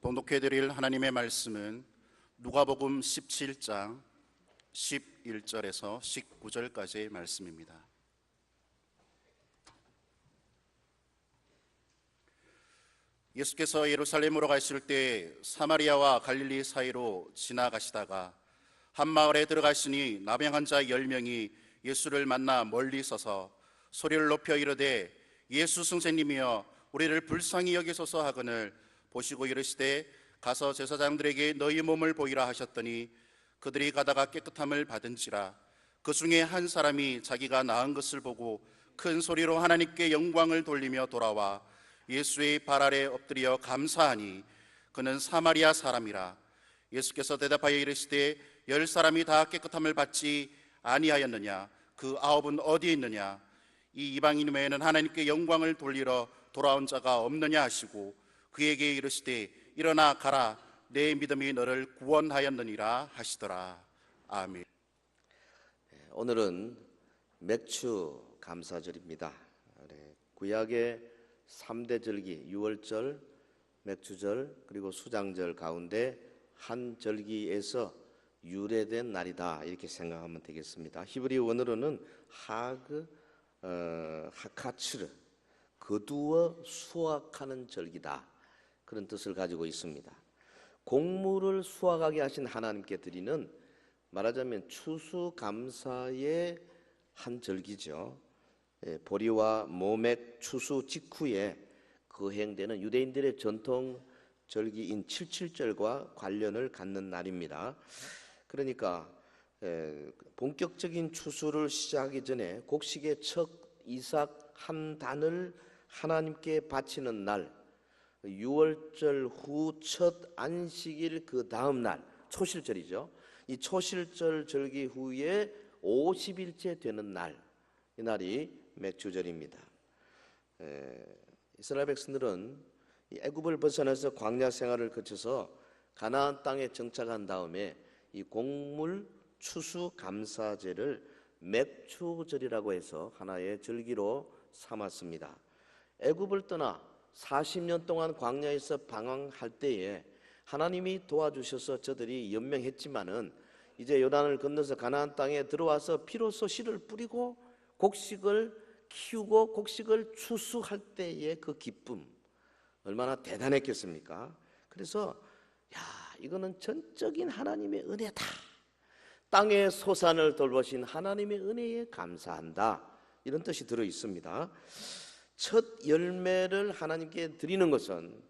봉독해 드릴 하나님의 말씀은 누가복음 17장 11절에서 19절까지의 말씀입니다. 예수께서 예루살렘으로 가실 때 사마리아와 갈릴리 사이로 지나가시다가 한 마을에 들어가시니 나병 환자 10명이 예수를 만나 멀리 서서 소리를 높여 이르되 예수 선생님이여 우리를 불쌍히 여기소서 하거늘 보시고 이르시되 가서 제사장들에게 너희 몸을 보이라 하셨더니 그들이 가다가 깨끗함을 받은지라. 그 중에 한 사람이 자기가 나은 것을 보고 큰 소리로 하나님께 영광을 돌리며 돌아와 예수의 발 아래 엎드려 감사하니 그는 사마리아 사람이라. 예수께서 대답하여 이르시되 10사람이 다 깨끗함을 받지 아니하였느냐? 그 9은 어디에 있느냐? 이 이방인 외에는 하나님께 영광을 돌리러 돌아온 자가 없느냐 하시고 그에게 이르시되 일어나 가라, 내 믿음이 너를 구원하였느니라 하시더라. 아멘. 오늘은 맥주 감사절입니다. 구약의 3대 절기, 유월절, 맥주절, 그리고 수장절 가운데 한 절기에서 유래된 날이다, 이렇게 생각하면 되겠습니다. 히브리 원어로는 하카츠르, 거두어 수확하는 절기다, 그런 뜻을 가지고 있습니다. 곡물을 수확하게 하신 하나님께 드리는, 말하자면 추수감사의 한 절기죠. 보리와 모맥 추수 직후에 거행되는 유대인들의 전통 절기인 칠칠절과 관련을 갖는 날입니다. 그러니까 본격적인 추수를 시작하기 전에 곡식의 첫 이삭 한 단을 하나님께 바치는 날, 유월절 후 첫 안식일 그 다음 날, 초실절이죠. 이 초실절 절기 후에 50일째 되는 날, 이 날이 맥주절입니다. 이스라엘 백성들은 애굽을 벗어나서 광야 생활을 거쳐서 가나안 땅에 정착한 다음에 이 곡물 추수 감사제를 맥주절이라고 해서 하나의 절기로 삼았습니다. 애굽을 떠나 40년 동안 광야에서 방황할 때에 하나님이 도와주셔서 저들이 연명했지만은 이제 요단을 건너서 가나안 땅에 들어와서 비로소 씨를 뿌리고 곡식을 키우고 곡식을 추수할 때의 그 기쁨, 얼마나 대단했겠습니까? 그래서 이거는 전적인 하나님의 은혜다, 땅의 소산을 돌보신 하나님의 은혜에 감사한다, 이런 뜻이 들어 있습니다. 첫 열매를 하나님께 드리는 것은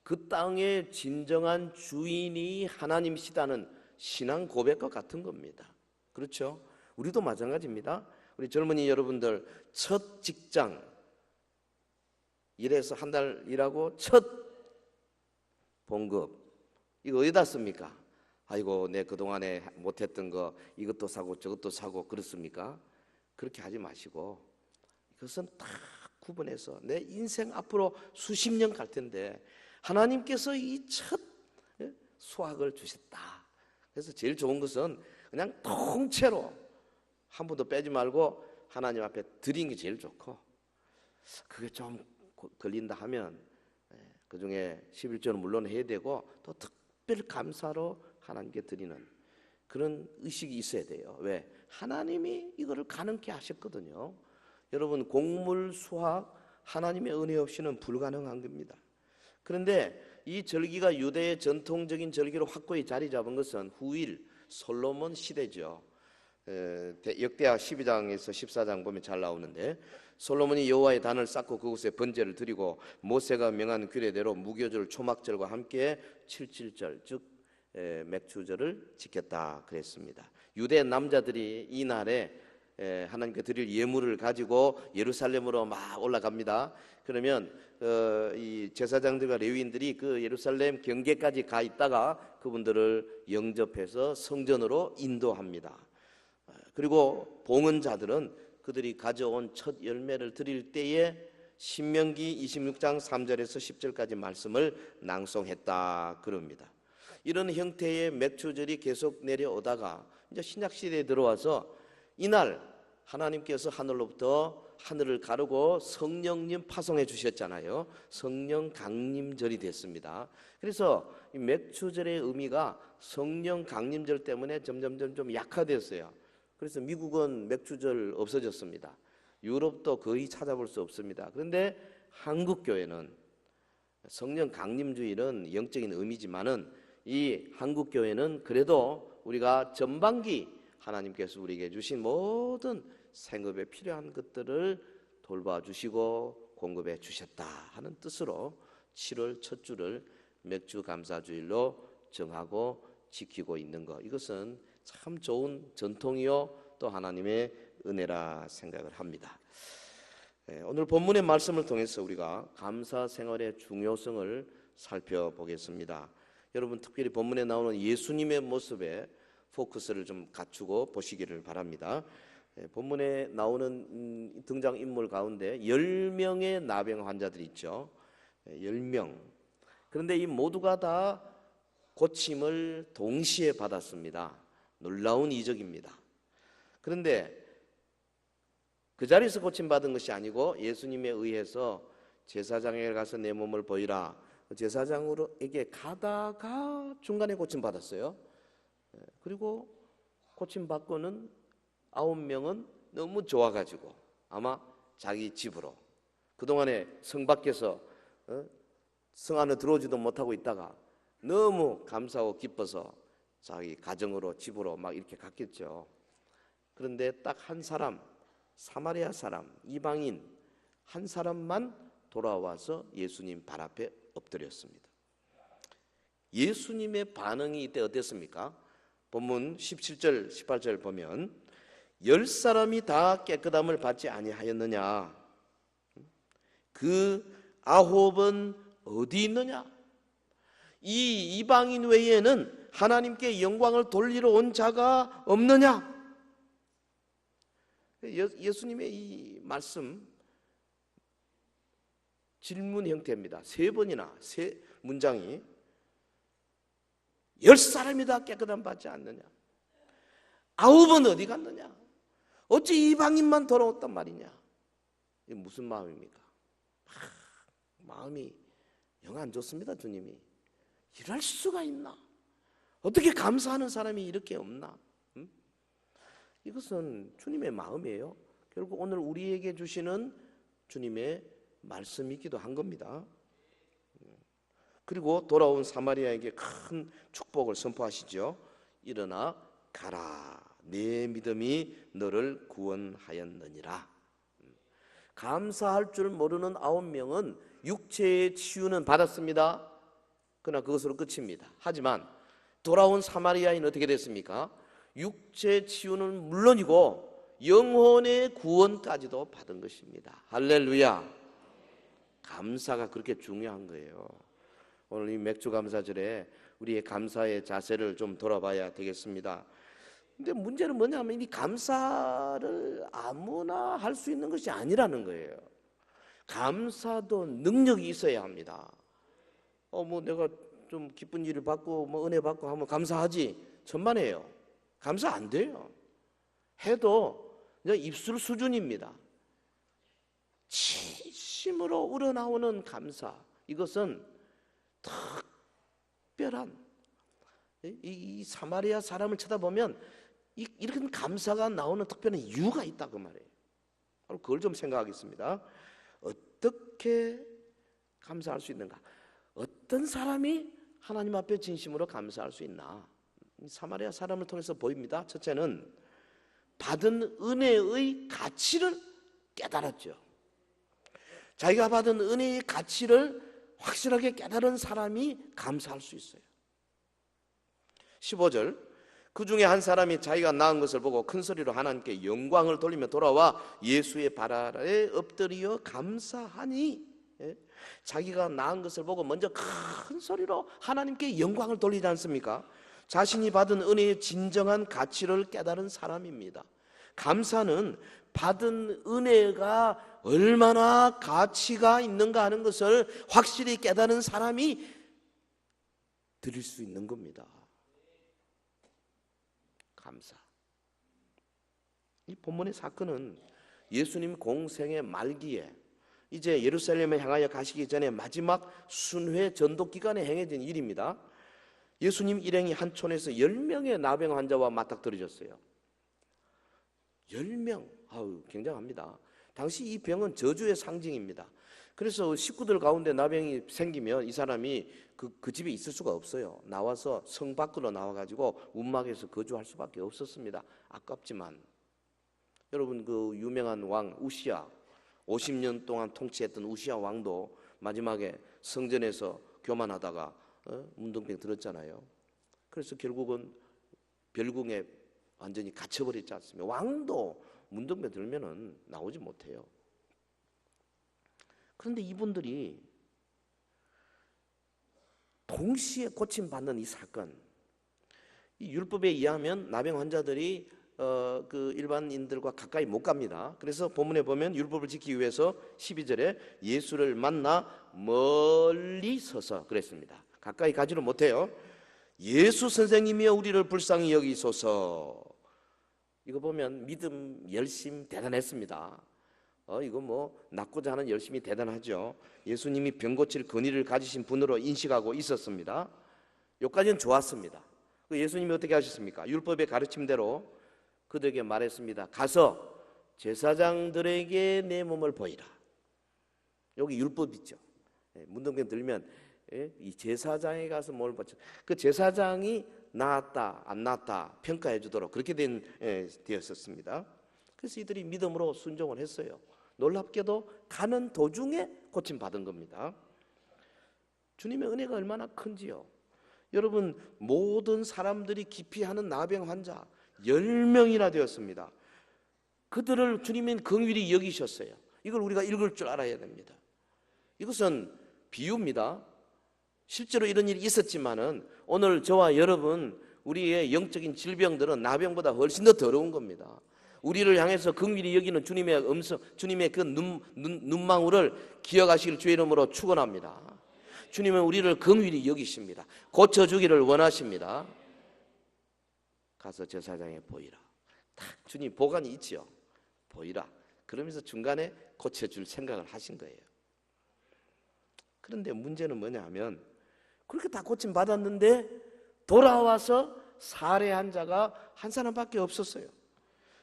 그 땅의 진정한 주인이 하나님이시다는 신앙 고백과 같은 겁니다. 그렇죠? 우리도 마찬가지입니다. 우리 젊은이 여러분들, 첫 직장 일해서 한 달 일하고 첫 봉급, 이거 어디다 씁니까? 아이고, 내 그동안에 못했던 거 이것도 사고 저것도 사고 그렇습니까? 그렇게 하지 마시고 이것은 딱 구분해서 내 인생 앞으로 수십 년 갈 텐데 하나님께서 이 첫 수확을 주셨다. 그래서 제일 좋은 것은 그냥 통째로 한 푼도 빼지 말고 하나님 앞에 드리는 게 제일 좋고, 그게 좀 걸린다 하면 그 중에 11조는 물론 해야 되고 또 특별 감사로 하나님께 드리는 그런 의식이 있어야 돼요. 왜? 하나님이 이거를 가능케 하셨거든요. 여러분, 곡물 수확 하나님의 은혜 없이는 불가능한 겁니다. 그런데 이 절기가 유대의 전통적인 절기로 확고히 자리 잡은 것은 후일 솔로몬 시대죠. 역대하 12장에서 14장 보면 잘 나오는데, 솔로몬이 여호와의 단을 쌓고 그곳에 번제를 드리고 모세가 명한 규례대로 무교절 초막절과 함께 칠칠절, 즉 맥주절을 지켰다 그랬습니다. 유대 남자들이 이 날에 하나님께 드릴 예물을 가지고 예루살렘으로 막 올라갑니다. 그러면 이 제사장들과 레위인들이 그 예루살렘 경계까지 가 있다가 그분들을 영접해서 성전으로 인도합니다. 그리고 봉헌자들은 그들이 가져온 첫 열매를 드릴 때에 신명기 26장 3절에서 10절까지 말씀을 낭송했다 그럽니다. 이런 형태의 맥주절이 계속 내려오다가 이제 신약시대에 들어와서 이날 하나님께서 하늘로부터 하늘을 가르고 성령님 파송해 주셨잖아요. 성령 강림절이 됐습니다. 그래서 이 맥주절의 의미가 성령 강림절 때문에 점점 좀 약화됐어요. 그래서 미국은 맥주절 없어졌습니다. 유럽도 거의 찾아볼 수 없습니다. 그런데 한국 교회는 성령 강림주일은 영적인 의미지만은 이 한국 교회는 그래도 우리가 전반기 하나님께서 우리에게 주신 모든 생업에 필요한 것들을 돌봐주시고 공급해 주셨다 하는 뜻으로 7월 첫 주를 맥주 감사주일로 정하고 지키고 있는 것, 이것은 참 좋은 전통이요 또 하나님의 은혜라 생각을 합니다. 오늘 본문의 말씀을 통해서 우리가 감사 생활의 중요성을 살펴보겠습니다. 여러분 특별히 본문에 나오는 예수님의 모습에 포커스를 좀 갖추고 보시기를 바랍니다. 본문에 나오는 등장인물 가운데 10명의 나병 환자들이 있죠. 10명. 그런데 이 모두가 다 고침을 동시에 받았습니다. 놀라운 이적입니다. 그런데 그 자리에서 고침받은 것이 아니고 예수님에 의해서 제사장에게 가서 내 몸을 보이라. 제사장에게 가다가 중간에 고침받았어요. 그리고 고침받고는 9명은 너무 좋아가지고 아마 자기 집으로, 그동안에 성 밖에서 성 안에 들어오지도 못하고 있다가 너무 감사하고 기뻐서 자기 가정으로 집으로 막 이렇게 갔겠죠. 그런데 딱 한 사람, 사마리아 사람, 이방인 한 사람만 돌아와서 예수님 발 앞에 엎드렸습니다. 예수님의 반응이 이때 어땠습니까? 본문 17절 18절 보면 10사람이 다 깨끗함을 받지 아니하였느냐? 그 9은 어디 있느냐? 이 이방인 외에는 하나님께 영광을 돌리러 온 자가 없느냐? 예수님의 이 말씀 질문 형태입니다. 3번이나 세 문장이 10사람이 다 깨끗함 받지 않느냐? 9은 어디 갔느냐? 어찌 이방인만 돌아왔단 말이냐? 이게 무슨 마음입니까? 마음이 영 안 좋습니다. 주님이 이럴 수가 있나? 어떻게 감사하는 사람이 이렇게 없나? 이것은 주님의 마음이에요. 결국 오늘 우리에게 주시는 주님의 말씀이기도 한 겁니다. 그리고 돌아온 사마리아에게 큰 축복을 선포하시죠. 일어나 가라, 내 믿음이 너를 구원하였느니라. 감사할 줄 모르는 9명은 육체의 치유는 받았습니다. 그러나 그것으로 끝입니다. 하지만 돌아온 사마리아인은 어떻게 됐습니까? 육체 치유는 물론이고 영혼의 구원까지도 받은 것입니다. 할렐루야. 감사가 그렇게 중요한 거예요. 오늘 이 맥주 감사절에 우리의 감사의 자세를 좀 돌아봐야 되겠습니다. 근데 문제는 뭐냐면 이 감사를 아무나 할 수 있는 것이 아니라는 거예요. 감사도 능력이 있어야 합니다. 뭐 내가 좀 기쁜 일을 받고 뭐 은혜 받고 하면 감사하지, 천만에요. 감사 안 돼요. 해도 그냥 입술 수준입니다. 진심으로 우러나오는 감사, 이것은 특별한 이 사마리아 사람을 쳐다보면 이런 감사가 나오는 특별한 이유가 있다 그 말이에요. 그걸 좀 생각하겠습니다. 어떻게 감사할 수 있는가? 어떤 사람이 하나님 앞에 진심으로 감사할 수 있나? 사마리아 사람을 통해서 보입니다. 첫째는 받은 은혜의 가치를 깨달았죠. 자기가 받은 은혜의 가치를 확실하게 깨달은 사람이 감사할 수 있어요. 15절, 그 중에 한 사람이 자기가 낳은 것을 보고 큰 소리로 하나님께 영광을 돌리며 돌아와 예수의 발 아래 엎드려 감사하니, 자기가 낳은 것을 보고 먼저 큰 소리로 하나님께 영광을 돌리지 않습니까? 자신이 받은 은혜의 진정한 가치를 깨달은 사람입니다. 감사는 받은 은혜가 얼마나 가치가 있는가 하는 것을 확실히 깨달은 사람이 드릴 수 있는 겁니다. 감사. 이 본문의 사건은 예수님 공생의 말기에 이제 예루살렘에 향하여 가시기 전에 마지막 순회 전도 기간에 행해진 일입니다. 예수님 일행이 한 촌에서 10명의 나병 환자와 맞닥뜨려졌어요. 10명, 아우 굉장합니다. 당시 이 병은 저주의 상징입니다. 그래서 식구들 가운데 나병이 생기면 이 사람이 그 집에 있을 수가 없어요. 나와서 성 밖으로 나와가지고 움막에서 거주할 수밖에 없었습니다. 아깝지만 여러분 그 유명한 왕 우시야 50년 동안 통치했던 우시야 왕도 마지막에 성전에서 교만하다가 문둥병 들었잖아요. 그래서 결국은 별궁에 완전히 갇혀버렸지 않습니까? 왕도 문둥병 들면은 나오지 못해요. 그런데 이분들이 동시에 고침받는 이 사건, 이 율법에 의하면 나병 환자들이 그 일반인들과 가까이 못 갑니다. 그래서 본문에 보면 율법을 지키기 위해서 12절에 예수를 만나 멀리 서서 그랬습니다. 가까이 가지를 못해요. 예수 선생님이여 우리를 불쌍히 여기소서. 이거 보면 믿음 열심 대단했습니다. 이거 뭐 낳고자 하는 열심이 대단하죠. 예수님이 병 고칠 권위를 가지신 분으로 인식하고 있었습니다. 여기까지는 좋았습니다. 예수님이 어떻게 하셨습니까? 율법의 가르침대로 그들에게 말했습니다. 가서 제사장들에게 내 몸을 보이라. 여기 율법이죠. 문둥병 들면 이 제사장에 가서 몸을 보죠. 그 제사장이 나았다 안 나았다 평가해 주도록 그렇게 되었었습니다. 그래서 이들이 믿음으로 순종을 했어요. 놀랍게도 가는 도중에 고침받은 겁니다. 주님의 은혜가 얼마나 큰지요. 여러분 모든 사람들이 기피하는 나병 환자 10명이나 되었습니다. 그들을 주님은 긍휼히 여기셨어요. 이걸 우리가 읽을 줄 알아야 됩니다. 이것은 비유입니다. 실제로 이런 일이 있었지만은 오늘 저와 여러분 우리의 영적인 질병들은 나병보다 훨씬 더 더러운 겁니다. 우리를 향해서 긍휼히 여기는 주님의 음성, 주님의 그 눈망울을 기억하시길 주의 이름으로 축원합니다. 주님은 우리를 긍휼히 여기십니다. 고쳐주기를 원하십니다. 가서 제사장에 보이라. 딱 주님 보관이 있죠. 보이라. 그러면서 중간에 고쳐줄 생각을 하신 거예요. 그런데 문제는 뭐냐면 그렇게 다 고침 받았는데 돌아와서 살해한 자가 한 사람밖에 없었어요.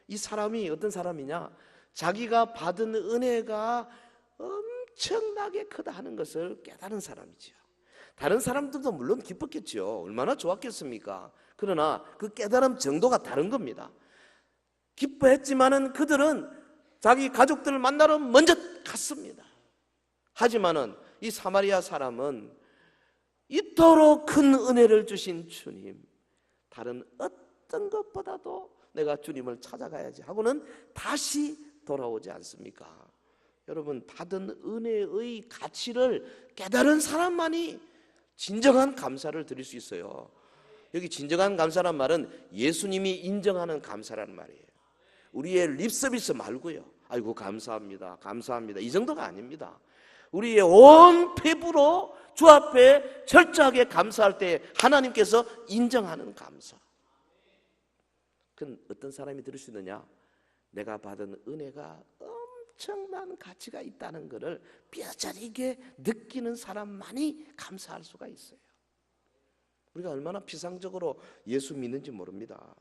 이 사람이 어떤 사람이냐? 자기가 받은 은혜가 엄청나게 크다 하는 것을 깨달은 사람이죠. 다른 사람들도 물론 기뻤겠죠. 얼마나 좋았겠습니까? 그러나 그 깨달음 정도가 다른 겁니다. 기뻐했지만은 그들은 자기 가족들을 만나러 먼저 갔습니다. 하지만은 이 사마리아 사람은 이토록 큰 은혜를 주신 주님, 다른 어떤 것보다도 내가 주님을 찾아가야지 하고는 다시 돌아오지 않습니까? 여러분 받은 은혜의 가치를 깨달은 사람만이 진정한 감사를 드릴 수 있어요. 여기 진정한 감사란 말은 예수님이 인정하는 감사라는 말이에요. 우리의 립서비스 말고요. 아이고 감사합니다, 감사합니다 이 정도가 아닙니다. 우리의 온 피부로 주 앞에 철저하게 감사할 때 하나님께서 인정하는 감사. 그건 어떤 사람이 들을 수 있느냐? 내가 받은 은혜가 엄청난 가치가 있다는 것을 뼈저리게 느끼는 사람만이 감사할 수가 있어요. 우리가 얼마나 피상적으로 예수 믿는지 모릅니다.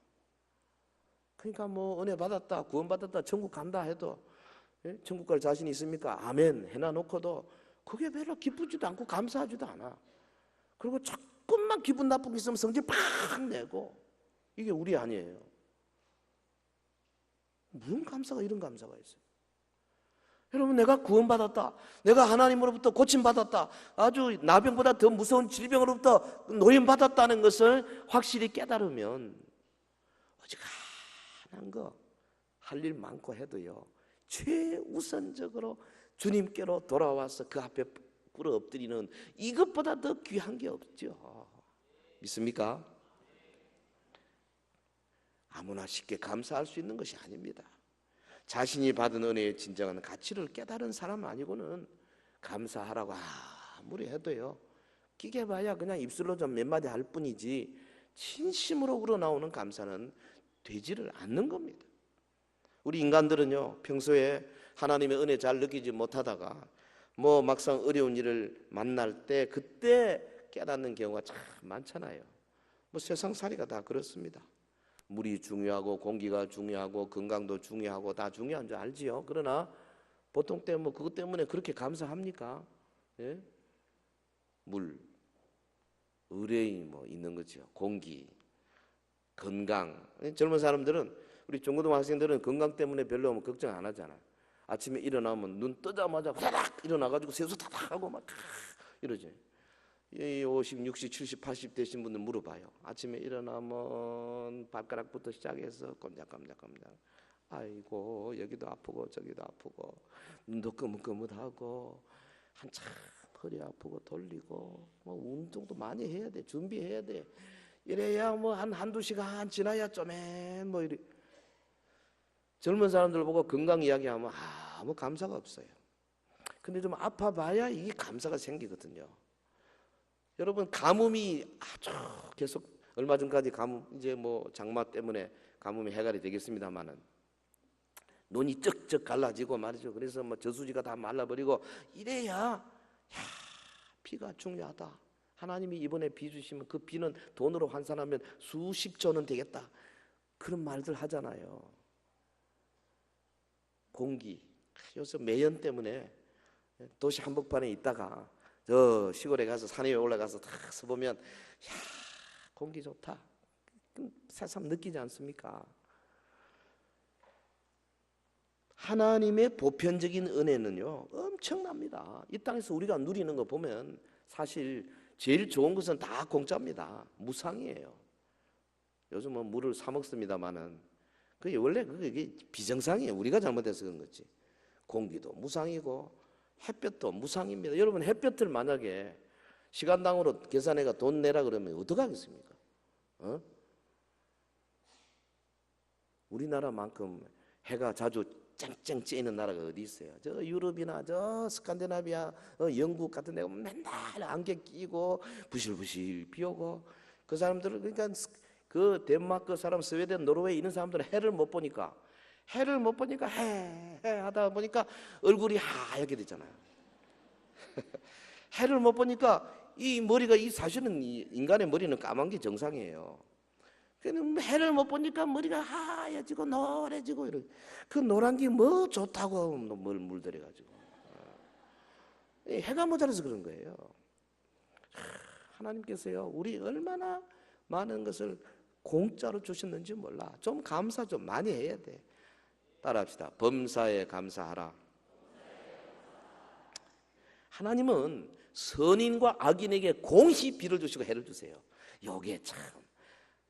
그러니까 뭐 은혜 받았다, 구원 받았다, 천국 간다 해도 천국 갈 자신 있습니까? 아멘 해놔놓고도 그게 별로 기쁘지도 않고 감사하지도 않아. 그리고 조금만 기분 나쁜 게 있으면 성질 팍 내고. 이게 우리 아니에요. 무슨 감사가 이런 감사가 있어요? 여러분 내가 구원받았다, 내가 하나님으로부터 고침받았다, 아주 나병보다 더 무서운 질병으로부터 노임받았다는 것을 확실히 깨달으면 어지간한 거 할 일 많고 해도요 최우선적으로 주님께로 돌아와서 그 앞에 꿇어 엎드리는 이것보다 더 귀한 게 없죠. 믿습니까? 아무나 쉽게 감사할 수 있는 것이 아닙니다. 자신이 받은 은혜의 진정한 가치를 깨달은 사람 아니고는 감사하라고 아무리 해도요 끼게 봐야 그냥 입술로 좀 몇 마디 할 뿐이지 진심으로 우러나오는 감사는 되지를 않는 겁니다. 우리 인간들은요, 평소에 하나님의 은혜 잘 느끼지 못하다가 뭐 막상 어려운 일을 만날 때 그때 깨닫는 경우가 참 많잖아요. 뭐 세상살이가 다 그렇습니다. 물이 중요하고 공기가 중요하고 건강도 중요하고 다 중요한 줄 알지요. 그러나 보통 때 뭐 그것 때문에 그렇게 감사합니까? 예? 물, 의뢰인이 뭐 있는 거죠. 공기, 건강. 젊은 사람들은, 우리 중고등학생들은 건강 때문에 별로 뭐 걱정 안 하잖아. 아침에 일어나면 눈 뜨자마자 후다닥 일어나가지고 세수 다닥 하고 막 이러지. 이 50, 60, 70, 80 되신 분들 물어봐요. 아침에 일어나면 발가락부터 시작해서 꼼짝꼼짝. 아이고 여기도 아프고 저기도 아프고 눈도 끄뭇끄뭇하고 한참 허리 아프고 돌리고 뭐 운동도 많이 해야 돼. 준비해야 돼. 이래야 뭐 한두 시간 지나야 좀엔 뭐 이래. 젊은 사람들 보고 건강 이야기하면 아무 감사가 없어요. 근데 좀 아파봐야 이게 감사가 생기거든요. 여러분 가뭄이 아주 계속 얼마 전까지 가뭄, 이제 뭐 장마 때문에 가뭄이 해결이 되겠습니다만은 눈이 쩍쩍 갈라지고 말이죠. 그래서 뭐 저수지가 다 말라버리고 이래야 비가 중요하다. 하나님이 이번에 비 주시면 그 비는 돈으로 환산하면 수십조는 되겠다. 그런 말들 하잖아요. 공기, 요새 매연 때문에 도시 한복판에 있다가 저 시골에 가서 산 위에 올라가서 딱 서보면 공기 좋다. 새삼 느끼지 않습니까? 하나님의 보편적인 은혜는요 엄청납니다. 이 땅에서 우리가 누리는 거 보면 사실 제일 좋은 것은 다 공짜입니다. 무상이에요. 요즘은 물을 사 먹습니다만은 그게 원래 그게 비정상이에요. 우리가 잘못해서 그런 거지. 공기도 무상이고 햇볕도 무상입니다. 여러분 햇볕을 만약에 시간당으로 계산해가 돈 내라 그러면 어떡하겠습니까? 우리나라만큼 해가 자주 쨍쨍 찌는 나라가 어디 있어요? 저 유럽이나 저 스칸디나비아, 영국 같은 데 맨날 안개 끼고 부실부실 비 오고 그 사람들은 그러니까 그 덴마크 사람, 스웨덴, 노르웨이 이런 사람들은 해를 못 보니까 해 하다 보니까 얼굴이 하얗게 되잖아요. 해를 못 보니까 이 머리가 이 사실은 인간의 머리는 까만 게 정상이에요. 해를 못 보니까 머리가 하얘지고 노래지고 이런 그 노란 게 뭐 좋다고 뭘 물들여가지고 해가 모자라서 그런 거예요. 하나님께서요 우리 얼마나 많은 것을 공짜로 주셨는지 몰라. 좀 감사 좀 많이 해야 돼. 따라합시다. 범사에 감사하라. 하나님은 선인과 악인에게 공히 비를 주시고 해를 주세요. 요게 참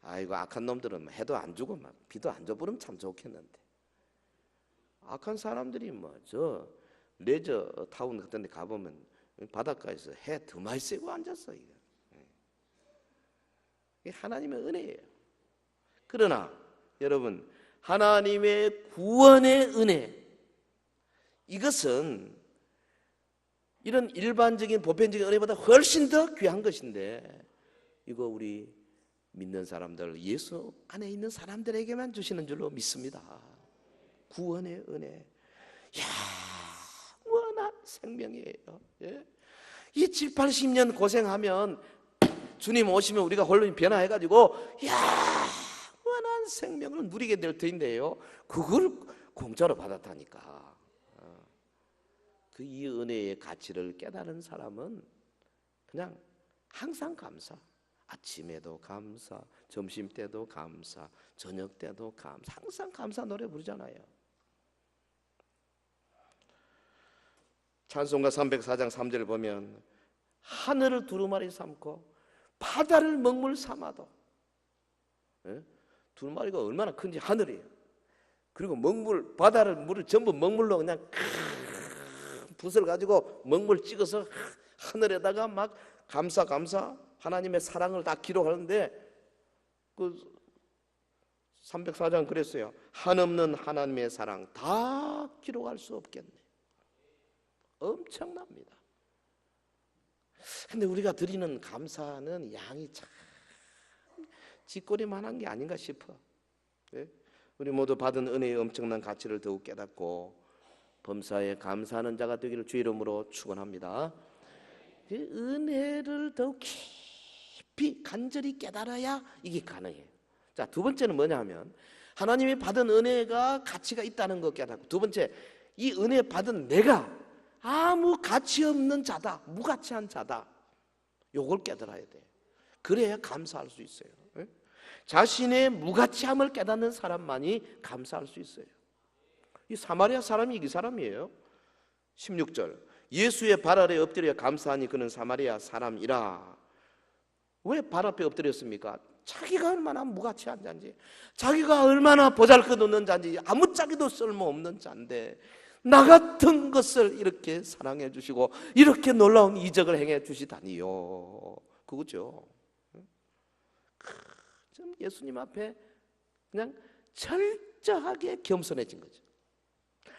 아이고 악한 놈들은 해도 안 주고 막 비도 안 줘버리면 참 좋겠는데 악한 사람들이 뭐 저 레저 타운 같은 데 가보면 바닷가에서 해 더 많이 쐬고 앉았어. 이게 하나님의 은혜예요. 그러나 여러분 하나님의 구원의 은혜 이것은 이런 일반적인 보편적인 은혜보다 훨씬 더 귀한 것인데 이거 우리 믿는 사람들 예수 안에 있는 사람들에게만 주시는 줄로 믿습니다. 구원의 은혜 영원한 생명이에요. 예? 이 7, 80년 고생하면 주님 오시면 우리가 홀로 변화해가지고 영원한 생명을 누리게 될 터인데요 그걸 공짜로 받았다니까. 그 이 은혜의 가치를 깨달은 사람은 그냥 항상 감사, 아침에도 감사, 점심 때도 감사, 저녁 때도 감사, 항상 감사 노래 부르잖아요. 찬송가 304장 3절 보면 하늘을 두루마리 삼고 바다를 먹물 삼아도 두루마리가 얼마나 큰지 하늘이에요. 그리고 먹물 바다를 물을 전부 먹물로 그냥 붓을 가지고 먹물 찍어서 하늘에다가 막 감사 하나님의 사랑을 다 기록하는데 그 304장 그랬어요. 한없는 하나님의 사랑 다 기록할 수 없겠네. 엄청납니다. 근데 우리가 드리는 감사는 양이 참 쥐꼬리만한 게 아닌가 싶어. 네? 우리 모두 받은 은혜의 엄청난 가치를 더욱 깨닫고 범사에 감사하는 자가 되기를 주의 이름으로 축원합니다. 그 은혜를 더욱 깊이 간절히 깨달아야 이게 가능해요. 자, 두 번째는 뭐냐 하면 하나님이 받은 은혜가 가치가 있다는 거 깨닫고, 두 번째, 이 은혜 받은 내가 아무 가치 없는 자다, 무가치한 자다, 요걸 깨달아야 돼. 그래야 감사할 수 있어요. 자신의 무가치함을 깨닫는 사람만이 감사할 수 있어요. 이 사마리아 사람이 이 사람이에요. 16절, 예수의 발 아래 엎드려 감사하니 그는 사마리아 사람이라. 왜 발 앞에 엎드렸습니까? 자기가 얼마나 무가치한 자인지, 자기가 얼마나 보잘것없는 자인지, 아무짝에도 쓸모없는 자인데 나 같은 것을 이렇게 사랑해 주시고 이렇게 놀라운 이적을 행해 주시다니요. 그거죠. 좀 예수님 앞에 그냥 철저하게 겸손해진 거죠.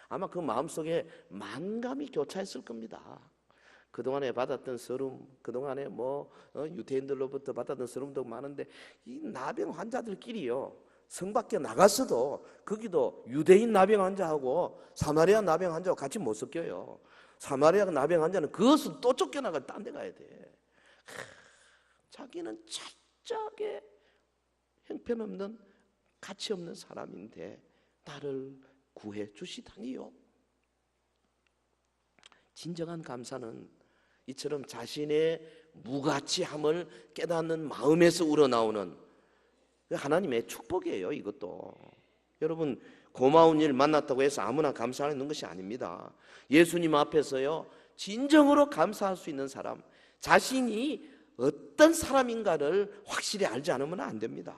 아마 그 마음속에 만감이 교차했을 겁니다. 그동안에 받았던 서름, 그동안에 유대인들로부터 받았던 서름도 많은데 이 나병 환자들끼리요, 성 밖에 나갔어도 거기도 유대인 나병 환자하고 사마리아 나병 환자하고 같이 못 섞여요. 사마리아 나병 환자는 그것을 또 쫓겨나가 딴 데 가야 돼. 자기는 철저하게 형편없는 가치 없는 사람인데 나를 구해 주시다니요. 진정한 감사는 이처럼 자신의 무가치함을 깨닫는 마음에서 우러나오는 하나님의 축복이에요. 이것도 여러분, 고마운 일 만났다고 해서 아무나 감사하는 것이 아닙니다. 예수님 앞에서요, 진정으로 감사할 수 있는 사람, 자신이 어떤 사람인가를 확실히 알지 않으면 안 됩니다.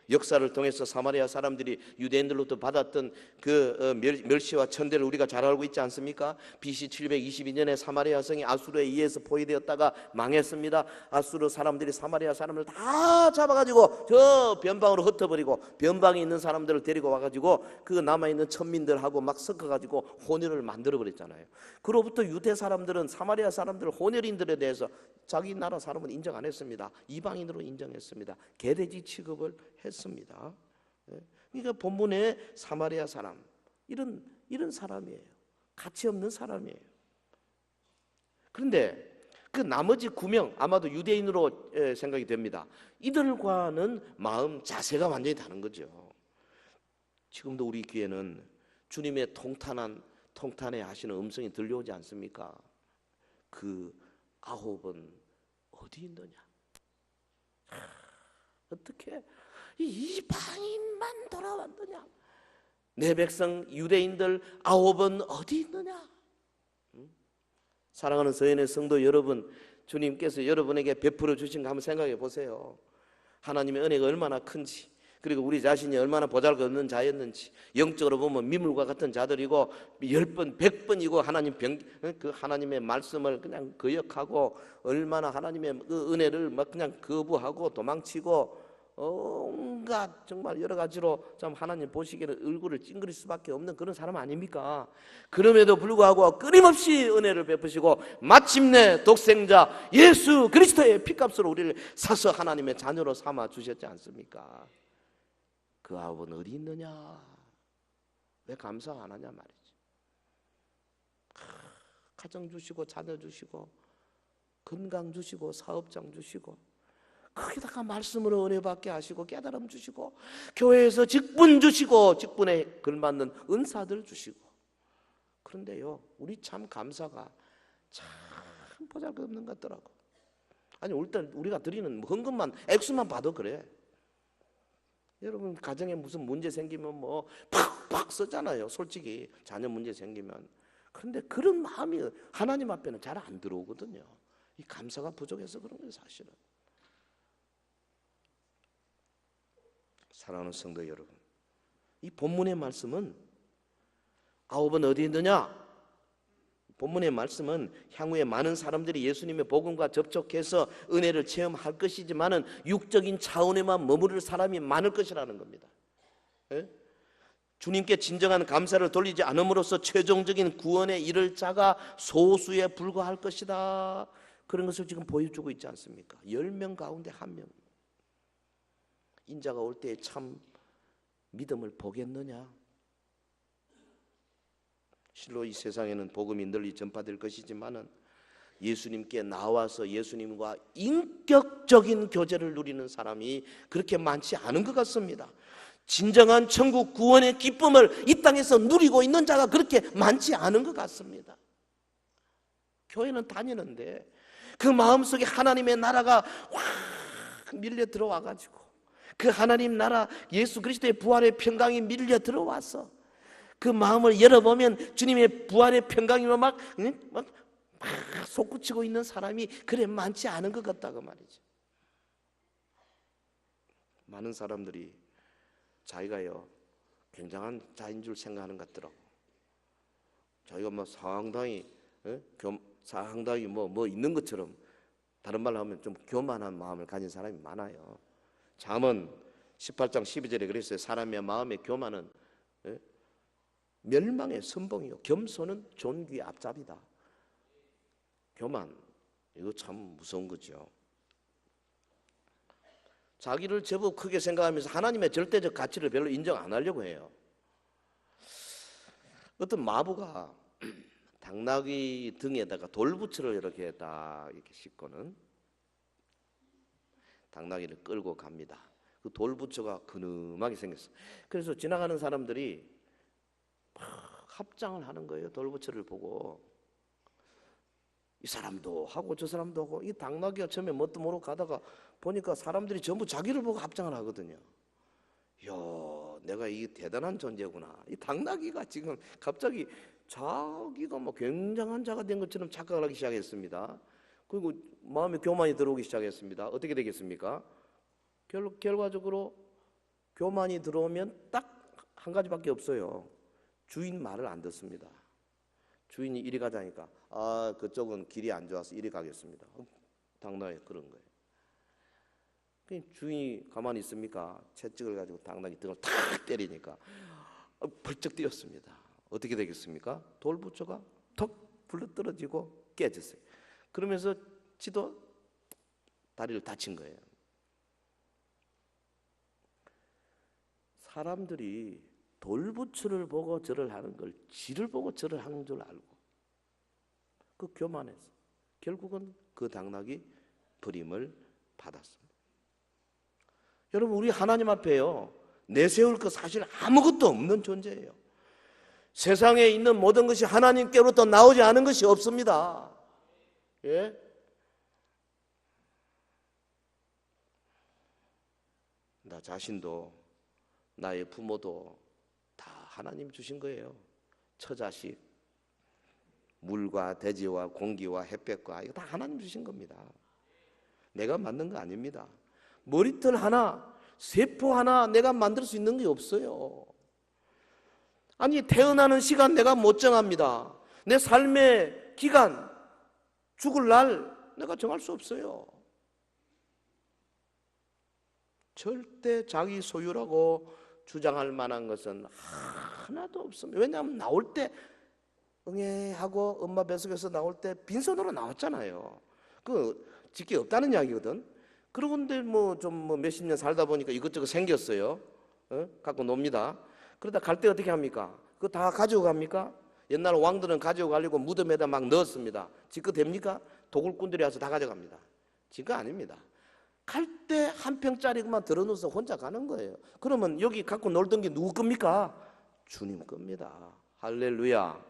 역사를 통해서 사마리아 사람들이 유대인들로부터 받았던 그 멸시와 천대를 우리가 잘 알고 있지 않습니까? BC 722년에 사마리아 성이 아수르에 의해서 포위되었다가 망했습니다. 아수르 사람들이 사마리아 사람을 다 잡아가지고 저 변방으로 흩어버리고 변방에 있는 사람들을 데리고 와가지고 그 남아있는 천민들하고 막 섞어가지고 혼혈을 만들어버렸잖아요. 그로부터 유대 사람들은 사마리아 사람들 혼혈인들에 대해서 자기 나라 사람은 인정 안 했습니다. 이방인으로 인정했습니다. 개돼지 취급을 했습니다. 그러니까 본문의 사마리아 사람, 이런 사람이에요. 가치 없는 사람이에요. 그런데 그 나머지 9명 아마도 유대인으로 생각이 됩니다. 이들과는 마음 자세가 완전히 다른 거죠. 지금도 우리 귀에는 주님의 통탄해 하시는 음성이 들려오지 않습니까? 그 9은 어디 있느냐? 어떻게 이방인만 돌아왔느냐? 내 백성 유대인들 9은 어디 있느냐? 사랑하는 서연의 성도 여러분, 주님께서 여러분에게 베풀어 주신 거 한번 생각해 보세요. 하나님의 은혜가 얼마나 큰지, 그리고 우리 자신이 얼마나 보잘것없는 자였는지, 영적으로 보면 미물과 같은 자들이고 10번 100번이고 하나님의 말씀을 그냥 거역하고 얼마나 하나님의 그 은혜를 막 그냥 거부하고 도망치고 온갖 정말 여러 가지로 참 하나님 보시기에는 얼굴을 찡그릴 수밖에 없는 그런 사람 아닙니까? 그럼에도 불구하고 끊임없이 은혜를 베푸시고 마침내 독생자 예수 그리스도의 피값으로 우리를 사서 하나님의 자녀로 삼아 주셨지 않습니까? 그 9은 어디 있느냐? 왜 감사 안 하냐 말이지. 가정 주시고 자녀 주시고 건강 주시고 사업장 주시고 거기다가 말씀으로 은혜 받게 하시고 깨달음 주시고 교회에서 직분 주시고 직분에 걸맞는 은사들 주시고. 그런데요, 우리 참 감사가 참 보잘것없는 것 같더라고. 아니 일단 우리가 드리는 헌금만 액수만 봐도 그래. 여러분 가정에 무슨 문제 생기면 팍팍 쓰잖아요. 솔직히 자녀 문제 생기면. 그런데 그런 마음이 하나님 앞에는 잘 안 들어오거든요. 이 감사가 부족해서 그런 거예요, 사실은. 사랑하는 성도 여러분, 이 본문의 말씀은 9은 어디 있느냐? 본문의 말씀은 향후에 많은 사람들이 예수님의 복음과 접촉해서 은혜를 체험할 것이지만은 육적인 차원에만 머무를 사람이 많을 것이라는 겁니다. 예? 주님께 진정한 감사를 돌리지 않음으로써 최종적인 구원에 이를 자가 소수에 불과할 것이다. 그런 것을 지금 보여주고 있지 않습니까? 10명 가운데 1명. 인자가 올 때 참 믿음을 보겠느냐? 실로 이 세상에는 복음이 널리 전파될 것이지만은 예수님께 나와서 예수님과 인격적인 교제를 누리는 사람이 그렇게 많지 않은 것 같습니다. 진정한 천국 구원의 기쁨을 이 땅에서 누리고 있는 자가 그렇게 많지 않은 것 같습니다. 교회는 다니는데 그 마음속에 하나님의 나라가 확 밀려 들어와가지고 그 하나님 나라 예수 그리스도의 부활의 평강이 밀려 들어와서 그 마음을 열어보면 주님의 부활의 평강이면 막 솟구치고 있는 사람이 그래 많지 않은 것 같다고 말이죠. 많은 사람들이 자기가요 굉장한 자인 줄 생각하는 것 같더라고. 자기가 뭐 상당히 뭐 있는 것처럼, 다른 말로 하면 좀 교만한 마음을 가진 사람이 많아요. 잠언 18장 12절에 그랬어요. 사람의 마음의 교만은 멸망의 선봉이요 겸손은 존귀의 앞잡이다. 교만, 이거 참 무서운 거죠. 자기를 제법 크게 생각하면서 하나님의 절대적 가치를 별로 인정 안 하려고 해요. 어떤 마부가 당나귀 등에다가 돌부처를 이렇게 딱 이렇게 싣고는 당나귀를 끌고 갑니다. 그 돌부처가 근엄하게 생겼어. 그래서 지나가는 사람들이 막 합장을 하는 거예요. 돌부처를 보고 이 사람도 하고 저 사람도 하고, 이 당나귀가 처음에 뭣도 모르고 가다가 보니까 사람들이 전부 자기를 보고 합장을 하거든요. 이야, 내가 이 대단한 존재구나. 이 당나귀가 지금 갑자기 자기가 뭐 굉장한 자가 된 것처럼 착각을 하기 시작했습니다. 그리고 마음에 교만이 들어오기 시작했습니다. 어떻게 되겠습니까? 결과적으로 교만이 들어오면 딱 한 가지밖에 없어요. 주인 말을 안 듣습니다. 주인이 이리 가자니까 그쪽은 길이 안 좋아서 이리 가겠습니다. 당나귀 그런 거예요. 주인이 가만히 있습니까? 채찍을 가지고 당나귀 등을 탁 때리니까 벌쩍 뛰었습니다. 어떻게 되겠습니까? 돌부처가 턱 불러떨어지고 깨졌어요. 그러면서 지도 다리를 다친 거예요. 사람들이 돌부처를 보고 절을 하는 걸 지를 보고 절을 하는 줄 알고 그 교만해서 결국은 그 당나귀 버림을 받았습니다. 여러분, 우리 하나님 앞에요 내세울 것 사실 아무것도 없는 존재예요. 세상에 있는 모든 것이 하나님께로부터 나오지 않은 것이 없습니다. 예? 나 자신도 나의 부모도 다 하나님 주신 거예요. 처자식, 물과 대지와 공기와 햇볕과 이거 다 하나님 주신 겁니다. 내가 만든 거 아닙니다. 머리털 하나, 세포 하나 내가 만들 수 있는 게 없어요. 아니, 태어나는 시간 내가 못 정합니다. 내 삶의 기간, 죽을 날 내가 정할 수 없어요. 절대 자기 소유라고 주장할 만한 것은 하나도 없습니다. 왜냐하면 나올 때 응애하고 엄마 뱃속에서 나올 때 빈손으로 나왔잖아요. 그 짓게 없다는 이야기거든. 그런데 좀 몇십 년 살다 보니까 이것저것 생겼어요. 갖고 놉니다. 그러다 갈 때 어떻게 합니까? 그거 다 가지고 갑니까? 옛날 왕들은 가지고 가려고 무덤에다 막 넣었습니다. 지금 됩니까? 도굴꾼들이 와서 다 가져갑니다. 지금 아닙니다. 갈 때 한 평짜리만 들어놓아서 혼자 가는 거예요. 그러면 여기 갖고 놀던 게 누구 겁니까? 주님 겁니다. 할렐루야.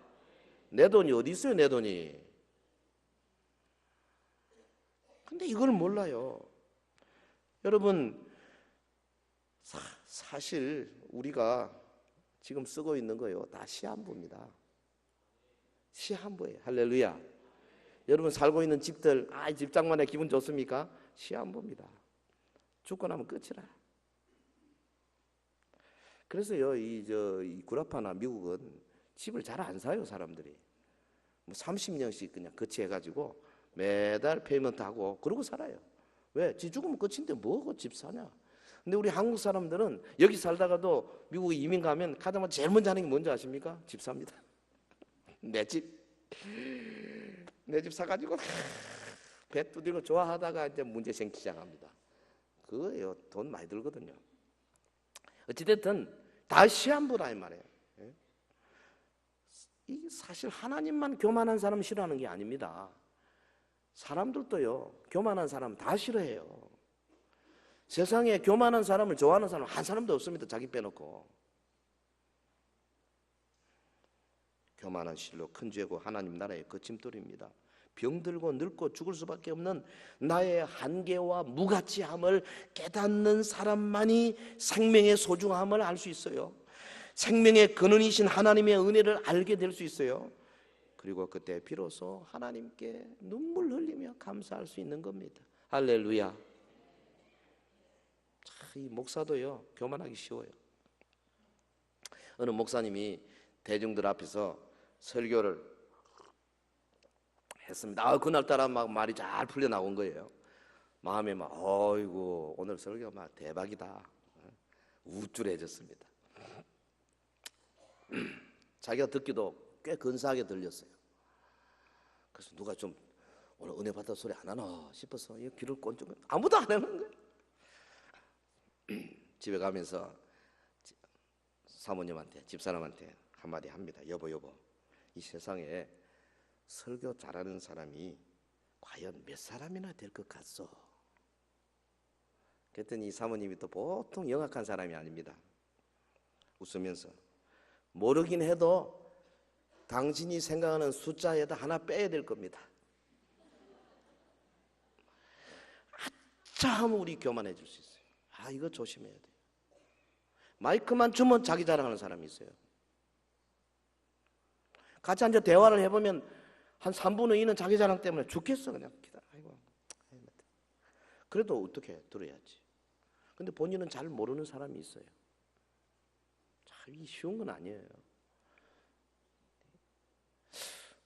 내 돈이 어디 있어요, 내 돈이. 근데 이걸 몰라요. 여러분, 사실 우리가 지금 쓰고 있는 거요 다 시한부입니다. 시한부예요. 할렐루야. 여러분 살고 있는 집들, 집장만에 기분 좋습니까? 시한부입니다. 죽고 나면 끝이라. 그래서요, 이 구라파나 미국은 집을 잘 안 사요, 사람들이. 30년씩 그냥 거치해가지고 매달 페이먼트 하고 그러고 살아요. 왜? 지 죽으면 끝인데 뭐고 집 사냐? 근데 우리 한국 사람들은 여기 살다가도 미국에 이민 가면 가자마자 제일 먼저 하는 게 뭔지 아십니까? 집 삽니다. 내 집 사가지고 배 두들고 좋아하다가 이제 문제 생기기 시작합니다. 그거예요. 돈 많이 들거든요. 어찌됐든 다 시한부라 이 말이에요. 이 사실 하나님만 교만한 사람 싫어하는 게 아닙니다. 사람들도요, 교만한 사람 다 싫어해요. 세상에 교만한 사람을 좋아하는 사람 한 사람도 없습니다. 자기 빼놓고. 교만한 실로 큰 죄고 하나님 나라의 거침돌입니다. 병들고 늙고 죽을 수밖에 없는 나의 한계와 무가치함을 깨닫는 사람만이 생명의 소중함을 알 수 있어요. 생명의 근원이신 하나님의 은혜를 알게 될 수 있어요. 그리고 그때 비로소 하나님께 눈물 흘리며 감사할 수 있는 겁니다. 할렐루야. 이 목사도요, 교만하기 쉬워요. 어느 목사님이 대중들 앞에서 설교를 했습니다. 그날따라 막 말이 잘 풀려 나온 거예요. 마음에 막 어이구 오늘 설교 막 대박이다, 우쭐해졌습니다. 자기가 듣기도 꽤 근사하게 들렸어요. 그래서 누가 좀 오늘 은혜 받다 소리 안 하나 싶어서 귀를 꼰쩍, 아무도 안 하는 거예요. 집에 가면서 사모님한테, 집사람한테 한마디 합니다. 여보, 이 세상에 설교 잘하는 사람이 과연 몇 사람이나 될 것 같소? 그랬더니 이 사모님이 또 보통 영악한 사람이 아닙니다. 웃으면서 모르긴 해도 당신이 생각하는 숫자에다 하나 빼야 될 겁니다. 아참 우리 교만해질 수 있어요. 이거 조심해야 돼요. 마이크만 주면 자기 자랑하는 사람이 있어요. 같이 앉아 대화를 해보면 한 3분의 2는 자기 자랑 때문에 죽겠어. 그냥 기다려. 그래도 어떻게 들어야지. 근데 본인은 잘 모르는 사람이 있어요. 참 쉬운 건 아니에요.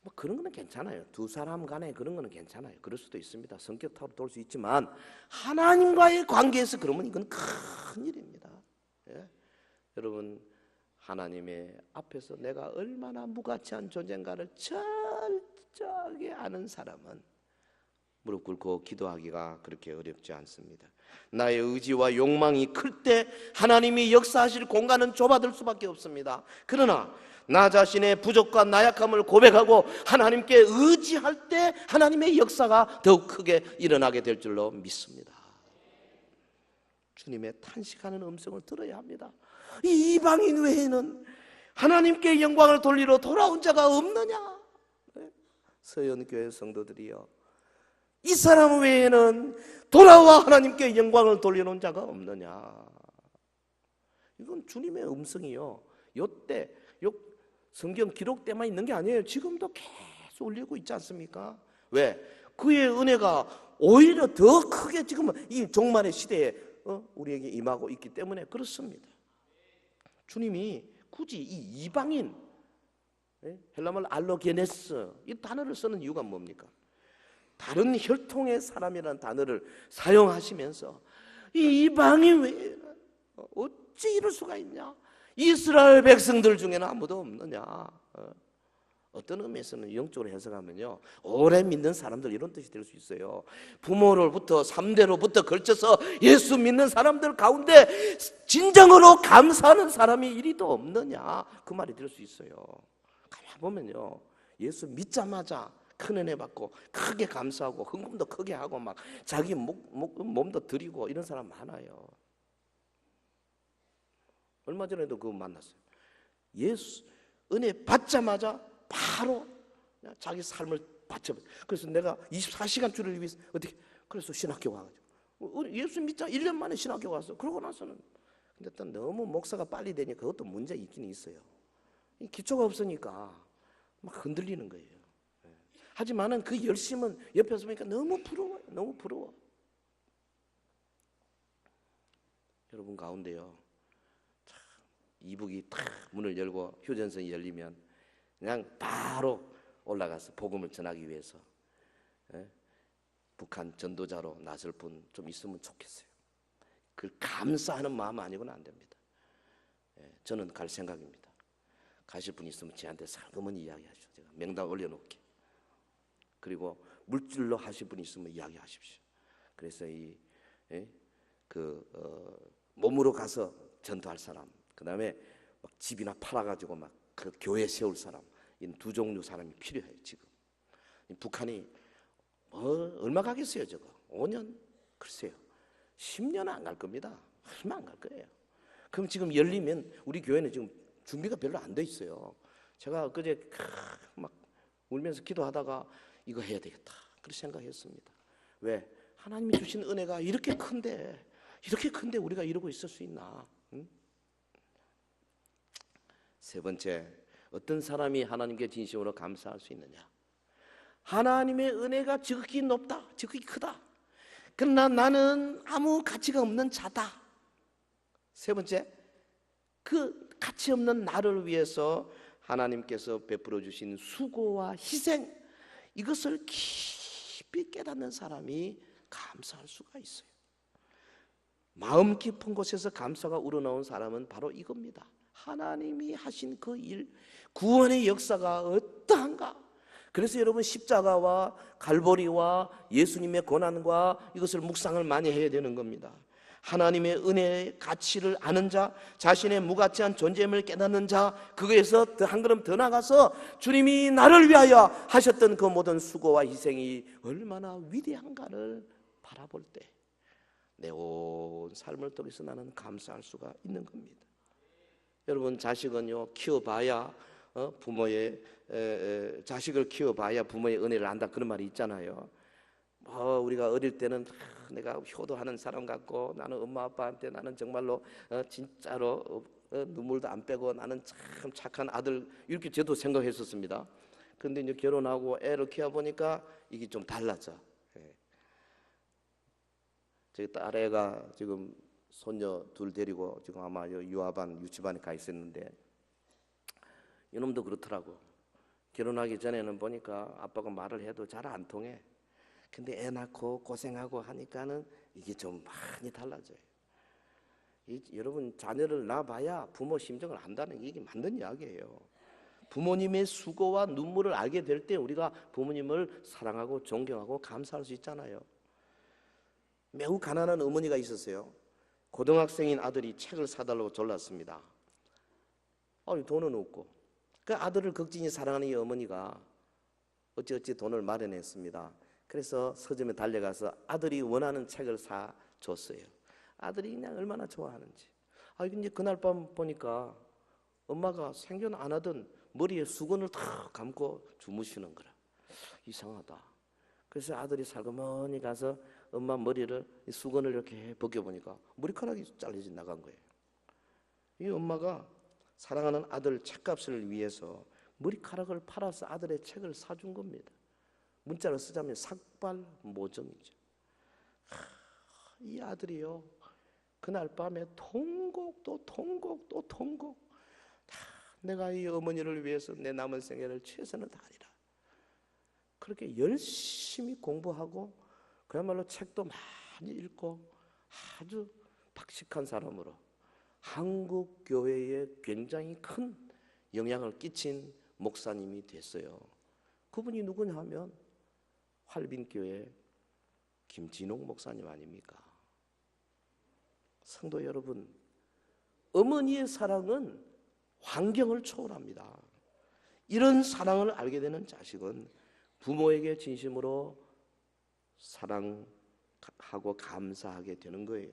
뭐 그런 거는 괜찮아요. 두 사람 간에 그런 거는 괜찮아요. 그럴 수도 있습니다. 성격 타고 돌 수 있지만 하나님과의 관계에서 그러면 이건 큰 일입니다. 예? 여러분, 하나님의 앞에서 내가 얼마나 무가치한 존재인가를 철저하게 아는 사람은 무릎 꿇고 기도하기가 그렇게 어렵지 않습니다. 나의 의지와 욕망이 클 때 하나님이 역사하실 공간은 좁아들 수밖에 없습니다. 그러나 나 자신의 부족과 나약함을 고백하고 하나님께 의지할 때 하나님의 역사가 더욱 크게 일어나게 될 줄로 믿습니다. 주님의 탄식하는 음성을 들어야 합니다. 이 이방인 외에는 하나님께 영광을 돌리러 돌아온 자가 없느냐? 서연교회 성도들이여, 이 사람 외에는 돌아와 하나님께 영광을 돌리는 자가 없느냐? 이건 주님의 음성이요, 요때 성경 기록 때만 있는 게 아니에요. 지금도 계속 울리고 있지 않습니까? 왜? 그의 은혜가 오히려 더 크게 지금 이 종말의 시대에 우리에게 임하고 있기 때문에 그렇습니다. 주님이 굳이 이 이방인, 헬라말 알로게네스 이 단어를 쓰는 이유가 뭡니까? 다른 혈통의 사람이라는 단어를 사용하시면서 이 이방인 외에는 어찌 이럴 수가 있냐? 이스라엘 백성들 중에는 아무도 없느냐? 어떤 의미에서는 영적으로 해석하면요, 오래 믿는 사람들 이런 뜻이 될 수 있어요. 부모로부터 3대로부터 걸쳐서 예수 믿는 사람들 가운데 진정으로 감사하는 사람이 이리도 없느냐, 그 말이 될 수 있어요. 가만 보면요, 예수 믿자마자 큰 은혜 받고 크게 감사하고 헌금도 크게 하고 막 자기 몸도 드리고 이런 사람 많아요. 얼마 전에도 그거 만났어요. 예수 은혜 받자마자 바로 자기 삶을 바쳐버려. 그래서 내가 24시간 주를 위해서 어떻게, 그래서 신학교 가가지고 예수 믿자 1년 만에 신학교 갔어. 그러고 나서는 근데 또 너무 목사가 빨리 되니까 그것도 문제 있긴 있어요. 기초가 없으니까 막 흔들리는 거예요. 하지만은 그 열심은 옆에서 보니까 너무 부러워요. 너무 부러워. 여러분 가운데요, 참 이북이 탁 문을 열고 휴전선이 열리면 그냥 바로 올라가서 복음을 전하기 위해서 북한 전도자로 나설 분 좀 있으면 좋겠어요. 그걸 감사하는 마음 아니고는 안 됩니다. 저는 갈 생각입니다. 가실 분 있으면 저한테 살금은 이야기하시오. 제가 명단 올려놓을게. 그리고 물질로 하실 분 있으면 이야기하십시오. 그래서 몸으로 가서 전도할 사람, 그 다음에 막 집이나 팔아가지고 막 그 교회 세울 사람, 이 두 종류 사람이 필요해요. 지금 북한이 얼마 가겠어요? 저거 5년? 글쎄요, 10년은 안 갈 겁니다. 얼마 안 갈 거예요. 그럼 지금 열리면 우리 교회는 지금 준비가 별로 안 돼 있어요. 제가 엊그제 막 울면서 기도하다가 이거 해야 되겠다 그렇게 생각했습니다. 왜? 하나님이 주신 은혜가 이렇게 큰데 우리가 이러고 있을 수 있나? 응? 세 번째, 어떤 사람이 하나님께 진심으로 감사할 수 있느냐? 하나님의 은혜가 지극히 높다, 지극히 크다. 그러나 나는 아무 가치가 없는 자다. 세 번째, 그 가치 없는 나를 위해서 하나님께서 베풀어 주신 수고와 희생, 이것을 깊이 깨닫는 사람이 감사할 수가 있어요. 마음 깊은 곳에서 감사가 우러나온 사람은 바로 이겁니다. 하나님이 하신 그 일, 구원의 역사가 어떠한가? 그래서 여러분 십자가와 갈보리와 예수님의 고난과 이것을 묵상을 많이 해야 되는 겁니다. 하나님의 은혜의 가치를 아는 자, 자신의 무가치한 존재임을 깨닫는 자, 그거에서 한 걸음 더 나가서 주님이 나를 위하여 하셨던 그 모든 수고와 희생이 얼마나 위대한가를 바라볼 때 내 온 삶을 통해서 나는 감사할 수가 있는 겁니다. 여러분, 자식은요 키워봐야 부모의 자식을 키워봐야 부모의 은혜를 안다, 그런 말이 있잖아요. 우리가 어릴 때는 내가 효도하는 사람 같고, 나는 엄마 아빠한테 나는 정말로 진짜로 눈물도 안 빼고 나는 참 착한 아들, 이렇게 저도 생각했었습니다. 그런데 이제 결혼하고 애를 키워보니까 이게 좀 달라져. 저희 딸애가 지금 손녀 둘 데리고 지금 아마 유아반, 유치반에 가 있었는데, 이놈도 그렇더라고. 결혼하기 전에는 보니까 아빠가 말을 해도 잘 안 통해. 근데 애 낳고 고생하고 하니까는 이게 좀 많이 달라져요. 여러분, 자녀를 낳아봐야 부모 심정을 안다는 게 이게 맞는 이야기예요. 부모님의 수고와 눈물을 알게 될 때 우리가 부모님을 사랑하고 존경하고 감사할 수 있잖아요. 매우 가난한 어머니가 있었어요. 고등학생인 아들이 책을 사달라고 졸랐습니다. 돈은 없고, 그 아들을 극진히 사랑하는 이 어머니가 어찌어찌 돈을 마련했습니다. 그래서 서점에 달려가서 아들이 원하는 책을 사줬어요. 아들이 그냥 얼마나 좋아하는지. 근데 그날 밤 보니까 엄마가 생전 안 하던 머리에 수건을 탁 감고 주무시는 거라. 이상하다. 그래서 아들이 살그머니 가서 엄마 머리를, 수건을 이렇게 벗겨보니까 머리카락이 잘려져 나간 거예요. 이 엄마가 사랑하는 아들 책값을 위해서 머리카락을 팔아서 아들의 책을 사준 겁니다. 문자로 쓰자면 삭발모정이죠. 이 아들이요, 그날 밤에 통곡 또 통곡 또 통곡. 내가 이 어머니를 위해서 내 남은 생애를 최선을 다하리라. 그렇게 열심히 공부하고 그야말로 책도 많이 읽고 아주 박식한 사람으로 한국 교회에 굉장히 큰 영향을 끼친 목사님이 됐어요. 그분이 누구냐 하면 활빈교회 김진홍 목사님 아닙니까? 성도 여러분, 어머니의 사랑은 환경을 초월합니다. 이런 사랑을 알게 되는 자식은 부모에게 진심으로 사랑하고 감사하게 되는 거예요.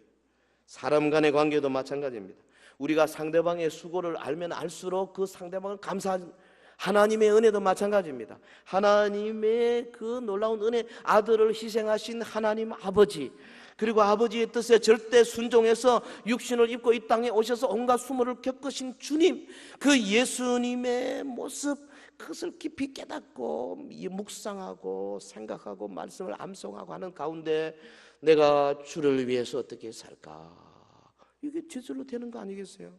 사람 간의 관계도 마찬가지입니다. 우리가 상대방의 수고를 알면 알수록 그 상대방을 감사하는, 하나님의 은혜도 마찬가지입니다. 하나님의 그 놀라운 은혜, 아들을 희생하신 하나님 아버지, 그리고 아버지의 뜻에 절대 순종해서 육신을 입고 이 땅에 오셔서 온갖 수모를 겪으신 주님, 그 예수님의 모습, 그것을 깊이 깨닫고 묵상하고 생각하고 말씀을 암송하고 하는 가운데 내가 주를 위해서 어떻게 살까? 이게 저절로 되는 거 아니겠어요?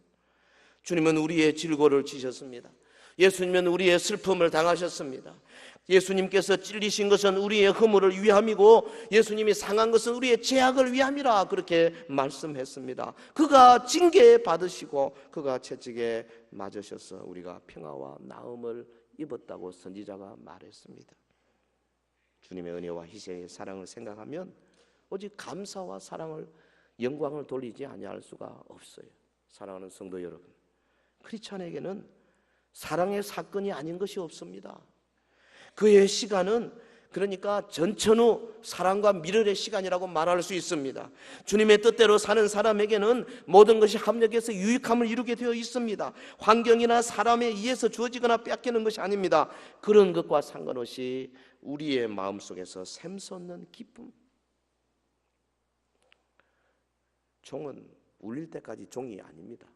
주님은 우리의 질고를 지셨습니다. 예수님은 우리의 슬픔을 당하셨습니다. 예수님께서 찔리신 것은 우리의 허물을 위함이고 예수님이 상한 것은 우리의 죄악을 위함이라 그렇게 말씀했습니다. 그가 징계 받으시고 그가 채찍에 맞으셔서 우리가 평화와 나음을 입었다고 선지자가 말했습니다. 주님의 은혜와 희생의 사랑을 생각하면 오직 감사와 사랑을, 영광을 돌리지 아니할 수가 없어요. 사랑하는 성도 여러분, 크리스찬에게는 사랑의 사건이 아닌 것이 없습니다. 그의 시간은 그러니까 전천후 사랑과 밀혈의 시간이라고 말할 수 있습니다. 주님의 뜻대로 사는 사람에게는 모든 것이 합력해서 유익함을 이루게 되어 있습니다. 환경이나 사람에 의해서 주어지거나 뺏기는 것이 아닙니다. 그런 것과 상관없이 우리의 마음속에서 샘솟는 기쁨. 종은 울릴 때까지 종이 아닙니다.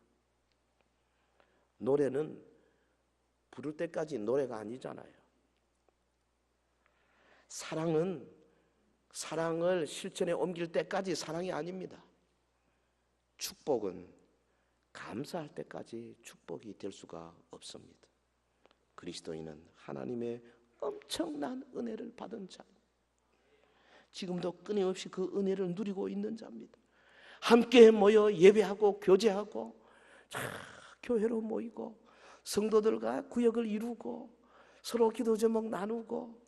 노래는 부를 때까지 노래가 아니잖아요. 사랑은 사랑을 실천에 옮길 때까지 사랑이 아닙니다. 축복은 감사할 때까지 축복이 될 수가 없습니다. 그리스도인은 하나님의 엄청난 은혜를 받은 자, 지금도 끊임없이 그 은혜를 누리고 있는 자입니다. 함께 모여 예배하고 교제하고 교회로 모이고 성도들과 구역을 이루고 서로 기도 제목 나누고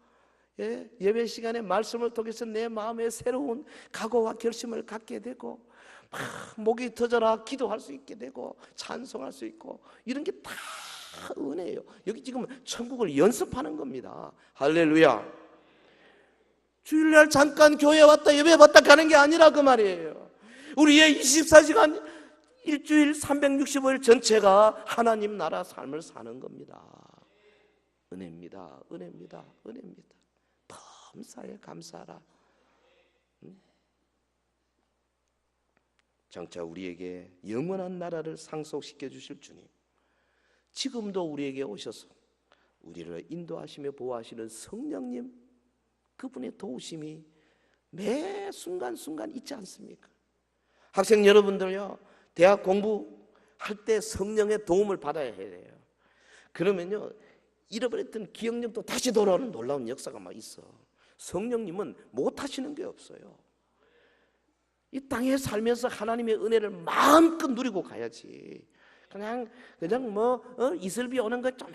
예배 시간에 말씀을 통해서 내 마음에 새로운 각오와 결심을 갖게 되고 막 목이 터져라 기도할 수 있게 되고 찬송할 수 있고 이런 게 다 은혜예요. 여기 지금 천국을 연습하는 겁니다. 할렐루야. 주일날 잠깐 교회 왔다 예배 받다 가는 게 아니라 그 말이에요. 우리의 24시간 일주일 365일 전체가 하나님 나라 삶을 사는 겁니다. 은혜입니다. 은혜입니다. 은혜입니다. 감사해 감사하라. 장차 우리에게 영원한 나라를 상속시켜 주실 주님, 지금도 우리에게 오셔서 우리를 인도하시며 보호하시는 성령님, 그분의 도우심이 매 순간순간 있지 않습니까? 학생 여러분들요, 대학 공부할 때 성령의 도움을 받아야 해요. 그러면요 잃어버렸던 기억력도 다시 돌아오는 놀라운 역사가 막 있어. 성령님은 못하시는 게 없어요. 이 땅에 살면서 하나님의 은혜를 마음껏 누리고 가야지. 그냥 이슬비 오는 거 좀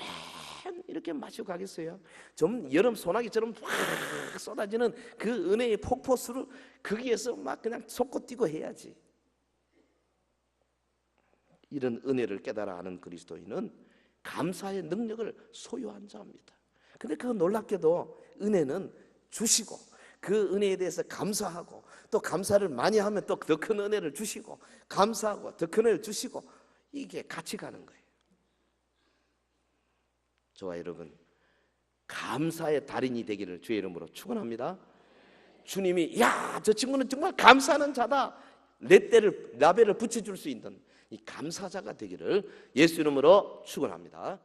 이렇게 마시고 가겠어요? 좀 여름 소나기처럼 확 쏟아지는 그 은혜의 폭포수를 거기에서 막 그냥 솟고 뛰고 해야지. 이런 은혜를 깨달아 아는 그리스도인은 감사의 능력을 소유한 자입니다. 근데 그 놀랍게도 은혜는 주시고 그 은혜에 대해서 감사하고 또 감사를 많이 하면 또 더 큰 은혜를 주시고 감사하고 더 큰 은혜를 주시고 이게 같이 가는 거예요. 저와 여러분 감사의 달인이 되기를 주의 이름으로 축원합니다. 주님이 야, 저 친구는 정말 감사하는 자다, 라벨을 붙여줄 수 있는 이 감사자가 되기를 예수 이름으로 축원합니다.